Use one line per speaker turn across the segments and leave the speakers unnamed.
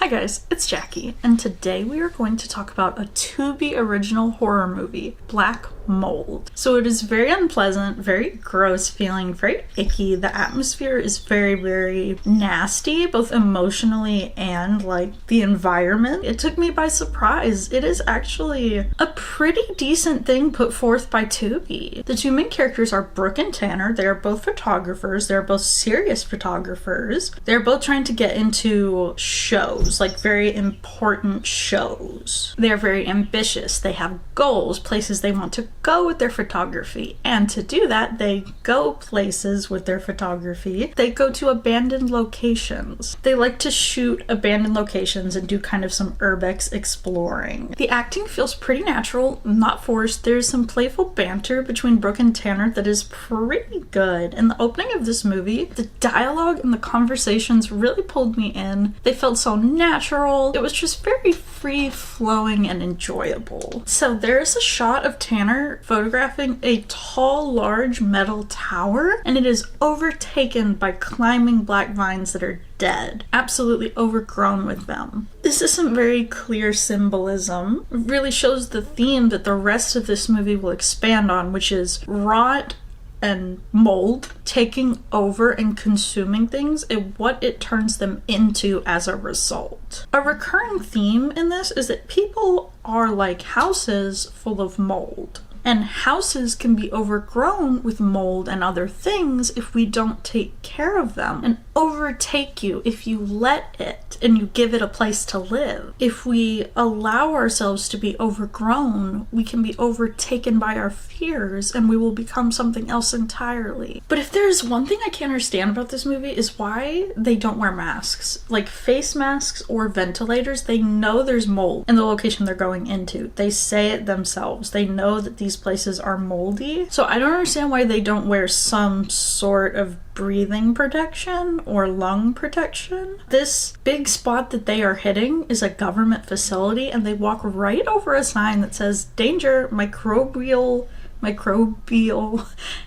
Hi guys, it's Jackie, and today we are going to talk about a Tubi original horror movie, Black Mold. So it is very unpleasant, very gross feeling, very icky. The atmosphere is very, very nasty, both emotionally and like the environment. It took me by surprise. It is actually a pretty decent thing put forth by Tubi. The two main characters are Brooke and Tanner. They are both photographers. They're both serious photographers. They're both trying to get into shows, like very important shows. They're very ambitious. They have goals, places they want to go with their photography, and to do that they go places with their photography. They go to abandoned locations. They like to shoot abandoned locations and do kind of some urbex exploring. The acting feels pretty natural, not forced. There's some playful banter between Brooke and Tanner that is pretty good. In the opening of this movie, the dialogue and the conversations really pulled me in. They felt so natural. It was just very free-flowing and enjoyable. So there's a shot of Tanner photographing a tall, large metal tower, and it is overtaken by climbing black vines that are dead, absolutely overgrown with them. This is some very clear symbolism. It really shows the theme that the rest of this movie will expand on, which is rot and mold taking over and consuming things and what it turns them into as a result. A recurring theme in this is that people are like houses full of mold. And houses can be overgrown with mold and other things if we don't take care of them, and overtake you if you let it and you give it a place to live. If we allow ourselves to be overgrown, we can be overtaken by our fears and we will become something else entirely. But if there's one thing I can't understand about this movie is why they don't wear masks. Like face masks or ventilators. They know there's mold in the location they're going into. They say it themselves. They know that these places are moldy. So I don't understand why they don't wear some sort of breathing protection or lung protection. This big spot that they are hitting is a government facility, and they walk right over a sign that says danger, microbial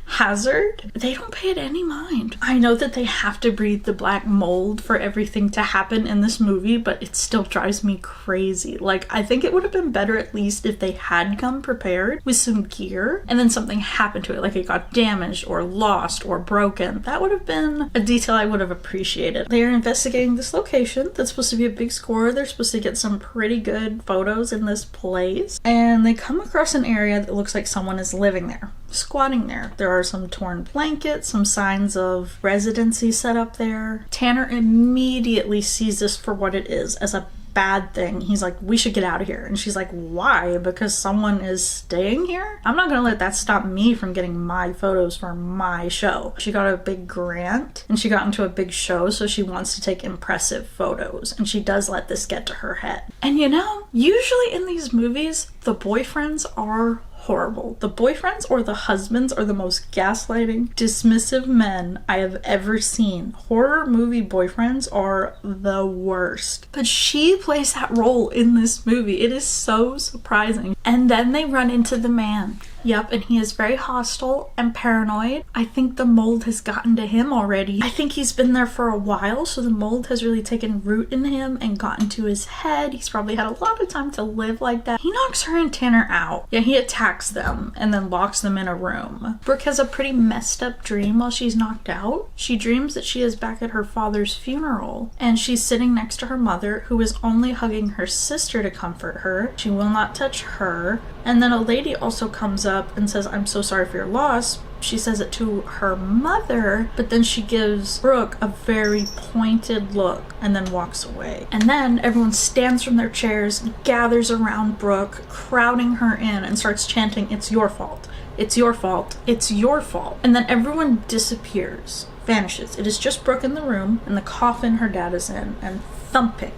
hazard. They don't pay it any mind. I know that they have to breathe the black mold for everything to happen in this movie, but it still drives me crazy. Like, I think it would have been better at least if they had come prepared with some gear and then something happened to it, like it got damaged or lost or broken. That would have been a detail I would have appreciated. They are investigating this location that's supposed to be a big score. They're supposed to get some pretty good photos in this place, and they come across an area that looks like someone is living there, squatting there. There are some torn blankets, some signs of residency set up there. Tanner immediately sees this for what it is, as a bad thing. He's like, we should get out of here. And she's like, why? Because someone is staying here? I'm not gonna let that stop me from getting my photos for my show. She got a big grant and she got into a big show, so she wants to take impressive photos, and she does let this get to her head. And you know, usually in these movies, the boyfriends are horrible. The boyfriends or the husbands are the most gaslighting, dismissive men I have ever seen. Horror movie boyfriends are the worst. But she plays that role in this movie. It is so surprising. And then they run into the man. Yep, and he is very hostile and paranoid. I think the mold has gotten to him already. I think he's been there for a while, so the mold has really taken root in him and gotten to his head. He's probably had a lot of time to live like that. He knocks her and Tanner out. Yeah, he attacks them and then locks them in a room. Brooke has a pretty messed up dream while she's knocked out. She dreams that she is back at her father's funeral, and she's sitting next to her mother, who is only hugging her sister to comfort her. She will not touch her. And then a lady also comes up and says, I'm so sorry for your loss. She says it to her mother, but then she gives Brooke a very pointed look and then walks away. And then everyone stands from their chairs, gathers around Brooke, crowding her in, and starts chanting, it's your fault. It's your fault. It's your fault. And then everyone disappears, vanishes. It is just Brooke in the room and the coffin her dad is in, and thumping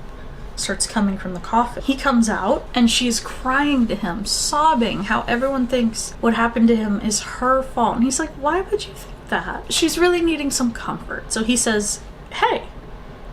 starts coming from the coffin. He comes out and she's crying to him, sobbing how everyone thinks what happened to him is her fault. And he's like, why would you think that? She's really needing some comfort. So he says, hey,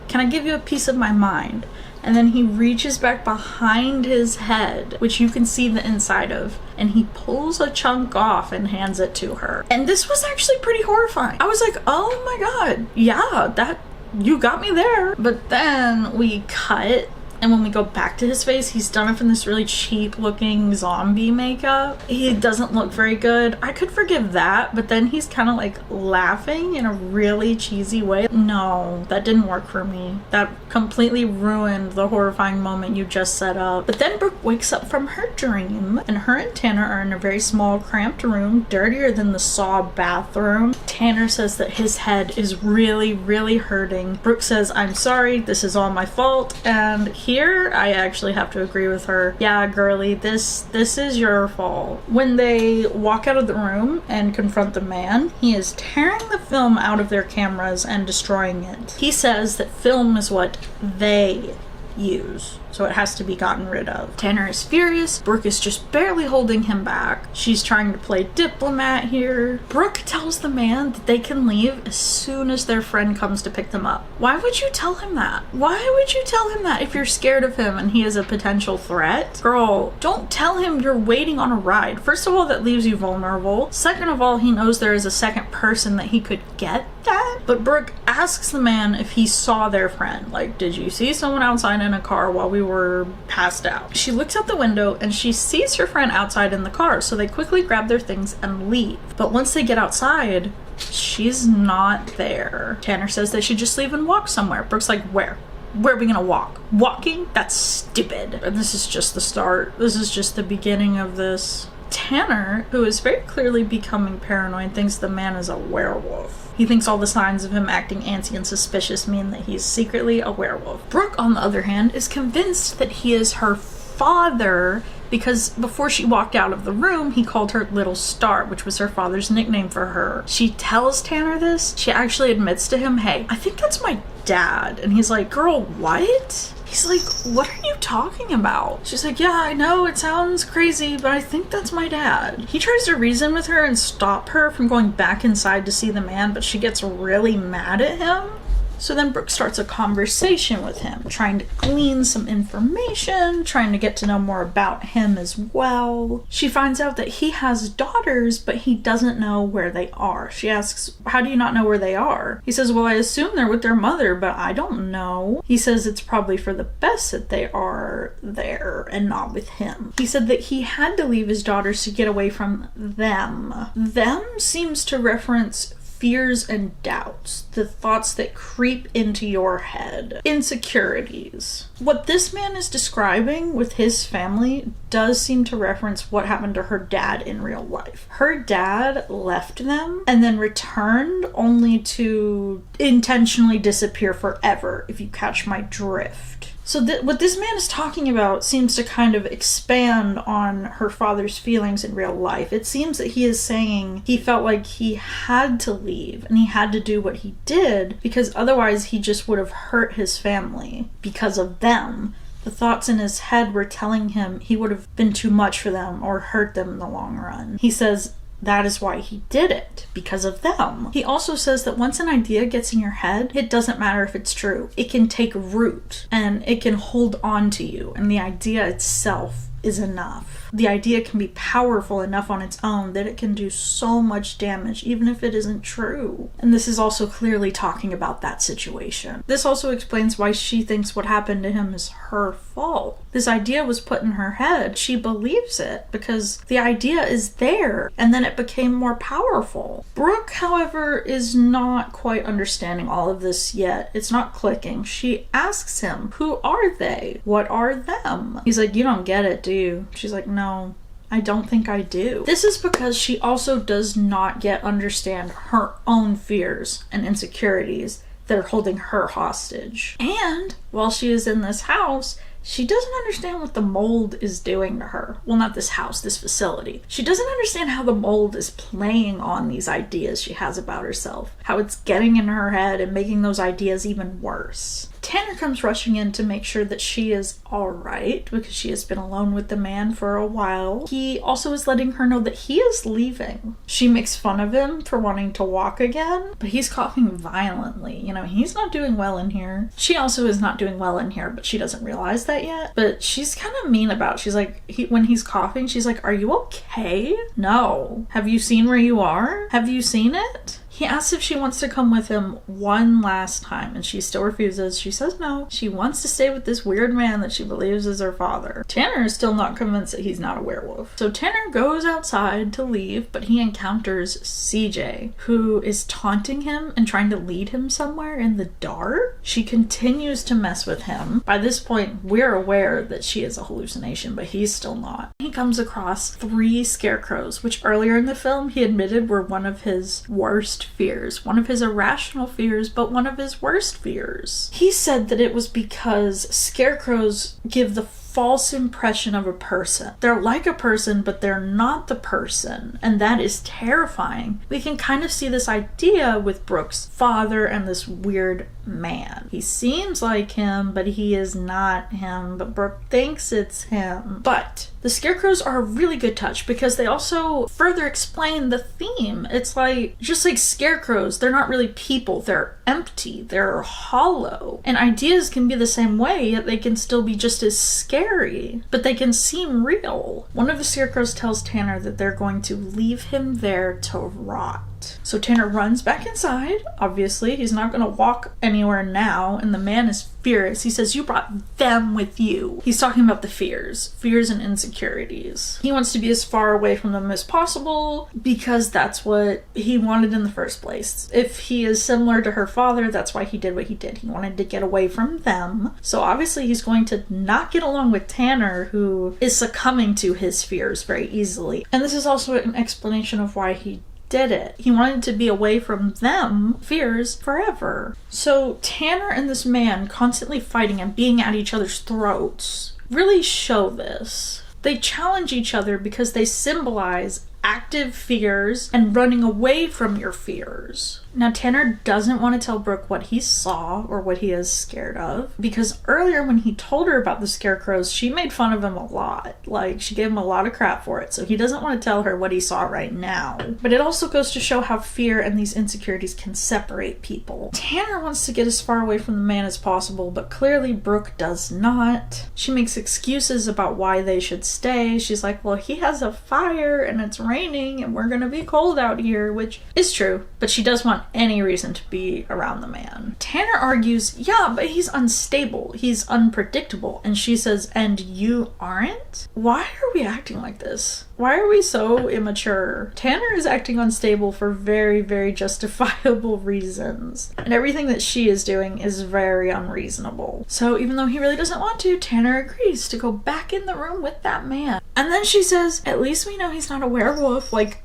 can I give you a piece of my mind? And then he reaches back behind his head, which you can see the inside of, and he pulls a chunk off and hands it to her. And this was actually pretty horrifying. I was like, oh my god, yeah, that you got me there. But then we cut And when we go back to his face, he's done up in this really cheap looking zombie makeup. He doesn't look very good. I could forgive that, but then he's kind of like laughing in a really cheesy way. No, that didn't work for me. That completely ruined the horrifying moment you just set up. But then Brooke wakes up from her dream, and her and Tanner are in a very small, cramped room, dirtier than the Saw bathroom. Tanner says that his head is really, really hurting. Brooke says, I'm sorry, this is all my fault. And here, I actually have to agree with her. Yeah, girly, this is your fault. When they walk out of the room and confront the man, he is tearing the film out of their cameras and destroying it. He says that film is what they use, so it has to be gotten rid of. Tanner is furious. Brooke is just barely holding him back. She's trying to play diplomat here. Brooke tells the man that they can leave as soon as their friend comes to pick them up. Why would you tell him that? Why would you tell him that if you're scared of him and he is a potential threat? Girl, don't tell him you're waiting on a ride. First of all, that leaves you vulnerable. Second of all, he knows there is a second person that he could get that. But Brooke asks the man if he saw their friend. Like, did you see someone outside in a car while we were passed out? She looks out the window and she sees her friend outside in the car, so they quickly grab their things and leave. But once they get outside, she's not there. Tanner says they should just leave and walk somewhere. Brooke's like, where? Where are we gonna walk? Walking? That's stupid. And this is just the start. This is just the beginning of this. Tanner, who is very clearly becoming paranoid, thinks the man is a werewolf. He thinks all the signs of him acting antsy and suspicious mean that he's secretly a werewolf. Brooke, on the other hand, is convinced that he is her father because before she walked out of the room, he called her Little Star, which was her father's nickname for her. She tells Tanner this. She actually admits to him, hey, I think that's my dad. And he's like, girl, what? He's like, what are you talking about? She's like, yeah, I know it sounds crazy, but I think that's my dad. He tries to reason with her and stop her from going back inside to see the man, but she gets really mad at him. So then Brooke starts a conversation with him, trying to glean some information, trying to get to know more about him as well. She finds out that he has daughters, but he doesn't know where they are. She asks, how do you not know where they are? He says, well, I assume they're with their mother, but I don't know. He says it's probably for the best that they are there and not with him. He said that he had to leave his daughters to get away from them. Them seems to reference fears and doubts, the thoughts that creep into your head, insecurities. What this man is describing with his family does seem to reference what happened to her dad in real life. Her dad left them and then returned only to intentionally disappear forever, if you catch my drift. So what this man is talking about seems to kind of expand on her father's feelings in real life. It seems that he is saying he felt like he had to leave and he had to do what he did because otherwise he just would have hurt his family because of them. The thoughts in his head were telling him he would have been too much for them or hurt them in the long run. He says that is why he did it, because of them. He also says that once an idea gets in your head, it doesn't matter if it's true. It can take root and it can hold on to you, and the idea itself is enough. The idea can be powerful enough on its own that it can do so much damage, even if it isn't true. And this is also clearly talking about that situation. This also explains why she thinks what happened to him is her fault. This idea was put in her head. She believes it because the idea is there, and then it became more powerful. Brooke, however, is not quite understanding all of this yet. It's not clicking. She asks him, who are they? What are them? He's like, you don't get it, do you? She's like, no, I don't think I do. This is because she also does not yet understand her own fears and insecurities that are holding her hostage. And while she is in this house, she doesn't understand what the mold is doing to her. Well, not this house, this facility. She doesn't understand how the mold is playing on these ideas she has about herself, how it's getting in her head and making those ideas even worse. Tanner comes rushing in to make sure that she is all right because she has been alone with the man for a while. He also is letting her know that he is leaving. She makes fun of him for wanting to walk again, but he's coughing violently. You know, he's not doing well in here. She also is not doing well in here, but she doesn't realize that yet. But she's kind of mean about it. She's like, when he's coughing, she's like, are you okay? No. Have you seen where you are? Have you seen it? He asks if she wants to come with him one last time, and she still refuses. She says no. She wants to stay with this weird man that she believes is her father. Tanner is still not convinced that he's not a werewolf. So Tanner goes outside to leave, but he encounters CJ, who is taunting him and trying to lead him somewhere in the dark. She continues to mess with him. By this point, we're aware that she is a hallucination, but he's still not. He comes across 3 scarecrows, which earlier in the film he admitted were one of his worst fears. One of his irrational fears, but one of his worst fears. He said that it was because scarecrows give the false impression of a person. They're like a person, but they're not the person, and that is terrifying. We can kind of see this idea with Brooke's father and this weird man. He seems like him, but he is not him, but Brooke thinks it's him. But the scarecrows are a really good touch because they also further explain the theme. It's like, just like scarecrows, they're not really people, they're empty, they're hollow. And ideas can be the same way, yet they can still be just as scary, but they can seem real. One of the scarecrows tells Tanner that they're going to leave him there to rot. So Tanner runs back inside. Obviously, he's not going to walk anywhere now, and the man is furious. He says, "You brought them with you." He's talking about the fears and insecurities. He wants to be as far away from them as possible because that's what he wanted in the first place. If he is similar to her father, that's why he did what he did. He wanted to get away from them. So obviously he's going to not get along with Tanner, who is succumbing to his fears very easily. And this is also an explanation of why he did it. He wanted to be away from them, fears, forever. So Tanner and this man constantly fighting and being at each other's throats really show this. They challenge each other because they symbolize active fears and running away from your fears. Now, Tanner doesn't want to tell Brooke what he saw or what he is scared of, because earlier when he told her about the scarecrows, she made fun of him a lot. Like, she gave him a lot of crap for it, so he doesn't want to tell her what he saw right now. But it also goes to show how fear and these insecurities can separate people. Tanner wants to get as far away from the man as possible, but clearly Brooke does not. She makes excuses about why they should stay. She's like, well, he has a fire and it's raining and we're gonna be cold out here, which is true, but she does want any reason to be around the man. Tanner argues, yeah, but he's unstable, he's unpredictable, and she says, and you aren't? Why are we acting like this? Why are we so immature? Tanner is acting unstable for very, very justifiable reasons, and everything that she is doing is very unreasonable. So even though he really doesn't want to, Tanner agrees to go back in the room with that man. And then she says, at least we know he's not a werewolf. Like,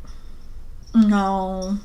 no.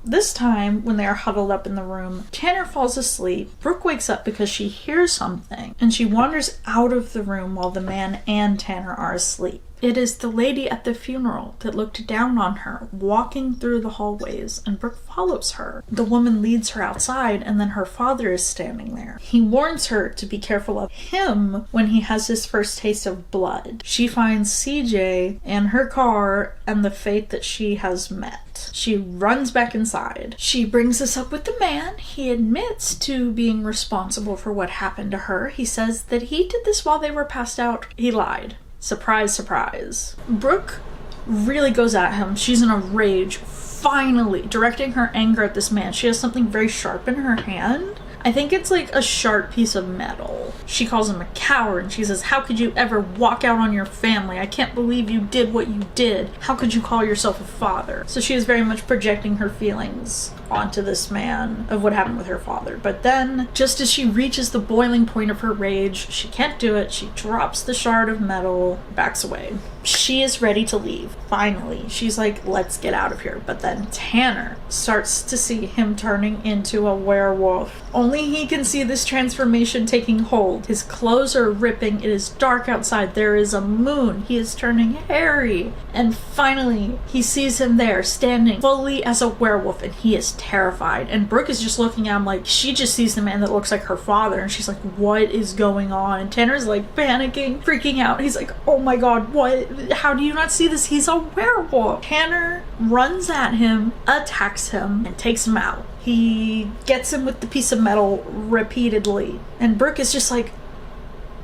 This time, when they are huddled up in the room, Tanner falls asleep. Brooke wakes up because she hears something, and she wanders out of the room while the man and Tanner are asleep. It is the lady at the funeral that looked down on her, walking through the hallways, and Brooke follows her. The woman leads her outside, and then her father is standing there. He warns her to be careful of him when he has his first taste of blood. She finds CJ and her car and the fate that she has met. She runs back inside. She brings this up with the man. He admits to being responsible for what happened to her. He says that he did this while they were passed out. He lied. Surprise, surprise. Brooke really goes at him. She's in a rage, finally directing her anger at this man. She has something very sharp in her hand. I think it's like a sharp piece of metal. She calls him a coward, and she says, how could you ever walk out on your family? I can't believe you did what you did. How could you call yourself a father? So she is very much projecting her feelings onto this man of what happened with her father. But then, just as she reaches the boiling point of her rage, she can't do it. She drops the shard of metal, backs away. She is ready to leave. Finally, she's like, let's get out of here. But then Tanner starts to see him turning into a werewolf. Only he can see this transformation taking hold. His clothes are ripping. It is dark outside. There is a moon. He is turning hairy. And finally, he sees him there, standing fully as a werewolf, and he is terrified. And Brooke is just looking at him like, she just sees the man that looks like her father, and she's like, what is going on? And Tanner's like panicking, freaking out. He's like, oh my god, what? How do you not see this? He's a werewolf. Tanner runs at him, attacks him, and takes him out. He gets him with the piece of metal repeatedly. And Brooke is just like,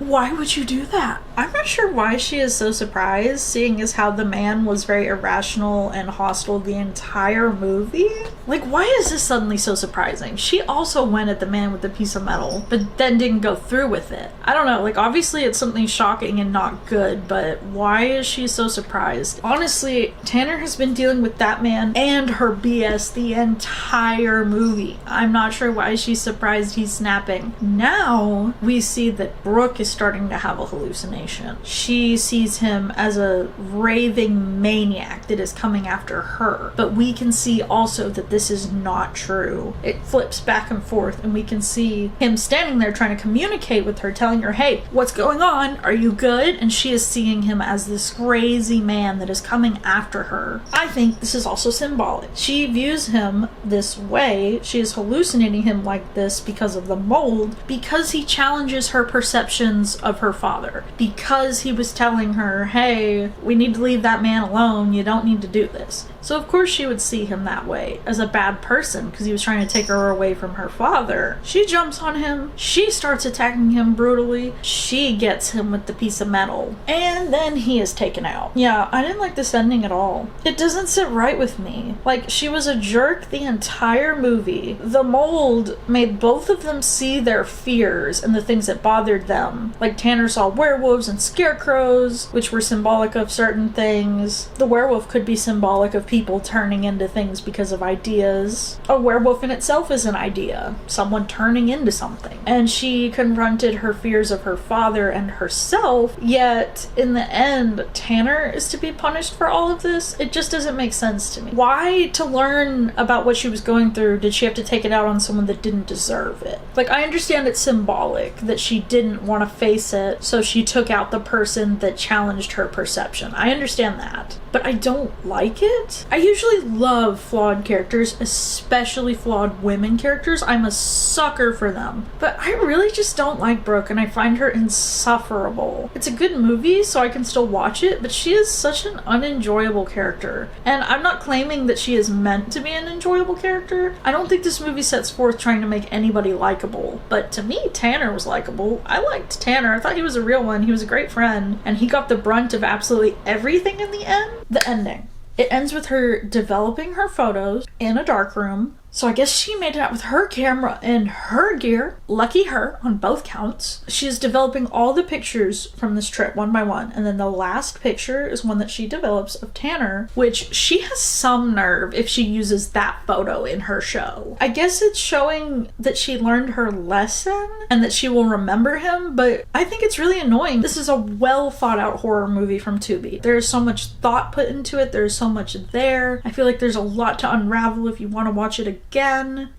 Why would you do that? I'm not sure why she is so surprised, seeing as how the man was very irrational and hostile the entire movie. Like, why is this suddenly so surprising? She also went at the man with the piece of metal, but then didn't go through with it. I don't know, like, obviously it's something shocking and not good, but why is she so surprised? Honestly, Tanner has been dealing with that man and her BS the entire movie. I'm not sure why she's surprised he's snapping. Now we see that Brooke is starting to have a hallucination. She sees him as a raving maniac that is coming after her, but we can see also that this is not true. It flips back and forth, and we can see him standing there trying to communicate with her, telling her, hey, what's going on? Are you good? And she is seeing him as this crazy man that is coming after her. I think this is also symbolic. She views him this way. She is hallucinating him like this because of the mold, because he challenges her perceptions of her father, because he was telling her, hey, we need to leave that man alone, you don't need to do this. So of course she would see him that way, as a bad person, because he was trying to take her away from her father. She jumps on him, she starts attacking him brutally, she gets him with the piece of metal, and then he is taken out. Yeah, I didn't like this ending at all. It doesn't sit right with me. Like, she was a jerk the entire movie. The mold made both of them see their fears and the things that bothered them. Like, Tanner saw werewolves and scarecrows, which were symbolic of certain things. The werewolf could be symbolic of people turning into things because of ideas. A werewolf in itself is an idea, someone turning into something. And she confronted her fears of her father and herself, yet in the end, Tanner is to be punished for all of this? It just doesn't make sense to me. Why, to learn about what she was going through, did she have to take it out on someone that didn't deserve it? Like, I understand it's symbolic that she didn't want to face it, so she took out the person that challenged her perception. I understand that, but I don't like it. I usually love flawed characters, especially flawed women characters. I'm a sucker for them. But I really just don't like Brooke, and I find her insufferable. It's a good movie, so I can still watch it, but she is such an unenjoyable character. And I'm not claiming that she is meant to be an enjoyable character. I don't think this movie sets forth trying to make anybody likable. But to me, Tanner was likable. I liked Tanner. I thought he was a real one. He was a great friend. And he got the brunt of absolutely everything in the end. The ending. It ends with her developing her photos in a dark room. So I guess she made it out with her camera and her gear. Lucky her on both counts. She is developing all the pictures from this trip one by one. And then the last picture is one that she develops of Tanner, which she has some nerve if she uses that photo in her show. I guess it's showing that she learned her lesson and that she will remember him, but I think it's really annoying. This is a well thought out horror movie from Tubi. There's so much thought put into it. There's so much there. I feel like there's a lot to unravel if you want to watch it again.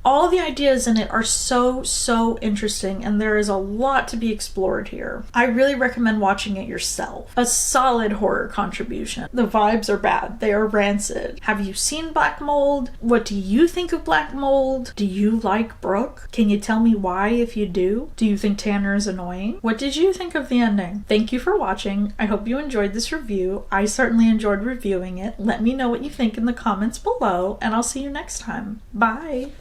All the ideas in it are so interesting, and there is a lot to be explored here. I really recommend watching it yourself. A solid horror contribution. The vibes are bad. They are rancid. Have you seen Black Mold? What do you think of Black Mold? Do you like Brooke? Can you tell me why if you do? Do you think Tanner is annoying? What did you think of the ending? Thank you for watching. I hope you enjoyed this review. I certainly enjoyed reviewing it. Let me know what you think in the comments below, and I'll see you next time. Bye!